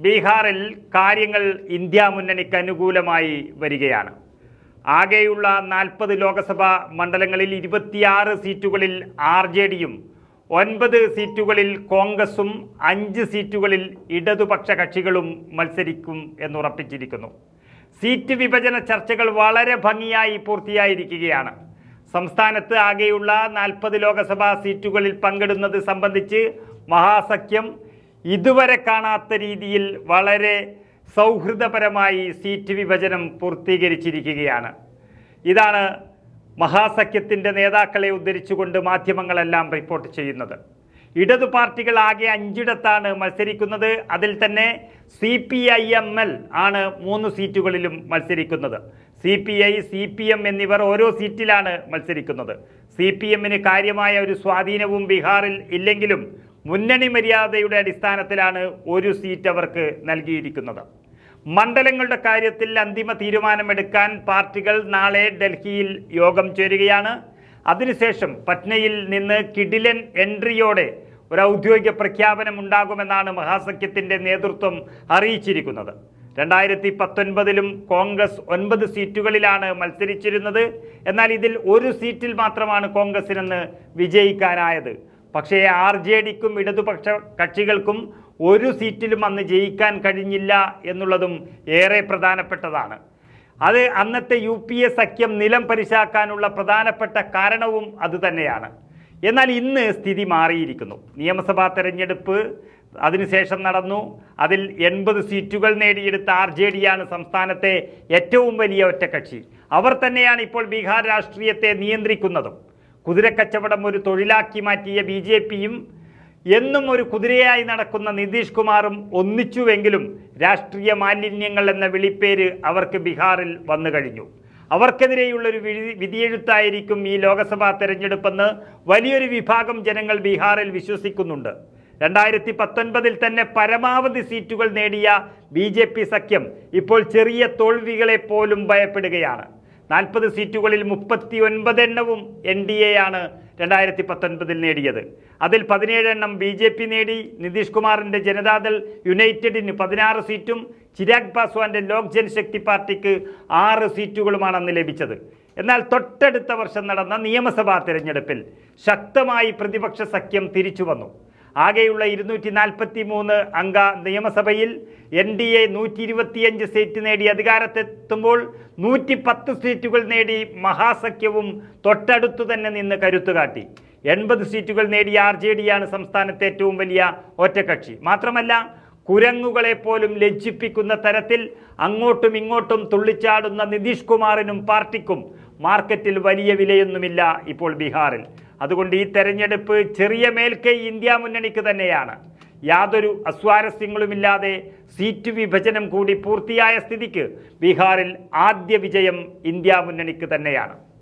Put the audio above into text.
ബീഹാറിൽ കാര്യങ്ങൾ ഇന്ത്യ മുന്നണിക്ക് അനുകൂലമായി വരികയാണ്. ആകെയുള്ള 40 ലോക്സഭാ മണ്ഡലങ്ങളിൽ 26 സീറ്റുകളിൽ RJDയും 9 സീറ്റുകളിൽ കോൺഗ്രസും 5 സീറ്റുകളിൽ ഇടതുപക്ഷ കക്ഷികളും മത്സരിക്കും എന്നുറപ്പിച്ചിരിക്കുന്നു. സീറ്റ് വിഭജന ചർച്ചകൾ വളരെ ഭംഗിയായി പൂർത്തിയായിരിക്കുകയാണ്. സംസ്ഥാനത്ത് ആകെയുള്ള 40 ലോക്സഭാ സീറ്റുകളിൽ പങ്കിടുന്നത് സംബന്ധിച്ച് മഹാസഖ്യം ഇതുവരെ കാണാത്ത രീതിയിൽ വളരെ സൗഹൃദപരമായി സീറ്റ് വിഭജനം പൂർത്തീകരിച്ചിരിക്കുകയാണ്. ഇതാണ് മഹാസഖ്യത്തിൻ്റെ നേതാക്കളെ ഉദ്ധരിച്ചുകൊണ്ട് മാധ്യമങ്ങളെല്ലാം റിപ്പോർട്ട് ചെയ്യുന്നത്. ഇടതു പാർട്ടികൾ ആകെ 5 മത്സരിക്കുന്നത്. അതിൽ തന്നെ CPIML ആണ് 3 സീറ്റുകളിലും മത്സരിക്കുന്നത്. CPI, CPM എന്നിവർ ഓരോ സീറ്റിലാണ് മത്സരിക്കുന്നത്. CPMന് കാര്യമായ ഒരു സ്വാധീനവും ബീഹാറിൽ ഇല്ലെങ്കിലും മുന്നണി മര്യാദയുടെ അടിസ്ഥാനത്തിലാണ് ഒരു സീറ്റ് അവർക്ക് നൽകിയിരിക്കുന്നത്. മണ്ഡലങ്ങളുടെ കാര്യത്തിൽ അന്തിമ തീരുമാനമെടുക്കാൻ പാർട്ടികൾ നാളെ ഡൽഹിയിൽ യോഗം ചേരുകയാണ്. അതിനുശേഷം പട്നയിൽ നിന്ന് കിടിലൻ എൻട്രിയോടെ ഒരു ഔദ്യോഗിക പ്രഖ്യാപനം ഉണ്ടാകുമെന്നാണ് മഹാസഖ്യത്തിൻ്റെ നേതൃത്വം അറിയിച്ചിരിക്കുന്നത്. 2019 കോൺഗ്രസ് 9 സീറ്റുകളിലാണ് മത്സരിച്ചിരുന്നത്. എന്നാൽ ഇതിൽ ഒരു സീറ്റിൽ മാത്രമാണ് കോൺഗ്രസിനെന്ന് വിജയിക്കാനായത്. പക്ഷേ RJDക്കും ഇടതുപക്ഷ കക്ഷികൾക്കും ഒരു സീറ്റിലും അന്ന് ജയിക്കാൻ കഴിഞ്ഞില്ല എന്നുള്ളതും ഏറെ പ്രധാനപ്പെട്ടതാണ്. അത് അന്നത്തെ UPA സഖ്യം നിലം പരിശാക്കാനുള്ള പ്രധാനപ്പെട്ട കാരണവും അതുതന്നെയാണ്. എന്നാൽ ഇന്ന് സ്ഥിതി മാറിയിരിക്കുന്നു. നിയമസഭാ തെരഞ്ഞെടുപ്പ് അതിനുശേഷം നടന്നു. അതിൽ 80 സീറ്റുകൾ നേടിയെടുത്ത RJDയാണ് സംസ്ഥാനത്തെ ഏറ്റവും വലിയ ഒറ്റക്കക്ഷി. അവർ തന്നെയാണ് ഇപ്പോൾ ബീഹാർ രാഷ്ട്രീയത്തെ നിയന്ത്രിക്കുന്നതും. കുതിരക്കച്ചവടം ഒരു തൊഴിലാക്കി മാറ്റിയ BJPയും എന്നും ഒരു കുതിരയായി നടക്കുന്ന നിതീഷ് കുമാറും ഒന്നിച്ചുവെങ്കിലും രാഷ്ട്രീയ മാലിന്യങ്ങൾ എന്ന വിളിപ്പേര് അവർക്ക് ബീഹാറിൽ വന്നു കഴിഞ്ഞു. അവർക്കെതിരെയുള്ളൊരു വിധിയെഴുത്തായിരിക്കും ഈ ലോക്സഭാ തെരഞ്ഞെടുപ്പെന്ന് വലിയൊരു വിഭാഗം ജനങ്ങൾ ബീഹാറിൽ വിശ്വസിക്കുന്നുണ്ട്. 2019 തന്നെ പരമാവധി സീറ്റുകൾ നേടിയ BJP സഖ്യം ഇപ്പോൾ ചെറിയ തോൽവികളെ പോലും ഭയപ്പെടുകയാണ്. 40 സീറ്റുകളിൽ 39 NDA ആണ് 2019 നേടിയത്. അതിൽ 17 BJP നേടി. നിതീഷ് കുമാറിൻ്റെ ജനതാദൾ യുണൈറ്റഡിന് 16 സീറ്റും ചിരാഗ് പാസ്വാന്റെ ലോക് ജൻശക്തി പാർട്ടിക്ക് 6 സീറ്റുകളുമാണ് അന്ന് ലഭിച്ചത്. എന്നാൽ തൊട്ടടുത്ത വർഷം നടന്ന നിയമസഭാ തെരഞ്ഞെടുപ്പിൽ ശക്തമായി പ്രതിപക്ഷ സഖ്യം തിരിച്ചു വന്നു. ആകെയുള്ള 243 അംഗ നിയമസഭയിൽ NDA 125 സീറ്റ് നേടി അധികാരത്തെത്തുമ്പോൾ 110 സീറ്റുകൾ നേടി മഹാസഖ്യവും തൊട്ടടുത്തു തന്നെ നിന്ന് കരുത്തുകാട്ടി. 80 സീറ്റുകൾ നേടിയ RJDയാണ് സംസ്ഥാനത്തെ ഏറ്റവും വലിയ ഒറ്റക്കക്ഷി. മാത്രമല്ല, കുരങ്ങുകളെ പോലും ലജ്ജിപ്പിക്കുന്ന തരത്തിൽ അങ്ങോട്ടും ഇങ്ങോട്ടും തുള്ളിച്ചാടുന്ന നിതീഷ് കുമാറിനും പാർട്ടിക്കും മാർക്കറ്റിൽ വലിയ വിലയൊന്നുമില്ല ഇപ്പോൾ ബീഹാറിൽ. അതുകൊണ്ട് ഈ തെരഞ്ഞെടുപ്പ് ചെറിയ മേൽക്കൈ ഇന്ത്യ മുന്നണിക്ക് തന്നെയാണ്. യാതൊരു അസ്വാരസ്യങ്ങളുമില്ലാതെ സീറ്റ് വിഭജനം കൂടി പൂർത്തിയായ സ്ഥിതിക്ക് ബീഹാറിൽ ആദ്യ വിജയം ഇന്ത്യ മുന്നണിക്ക് തന്നെയാണ്.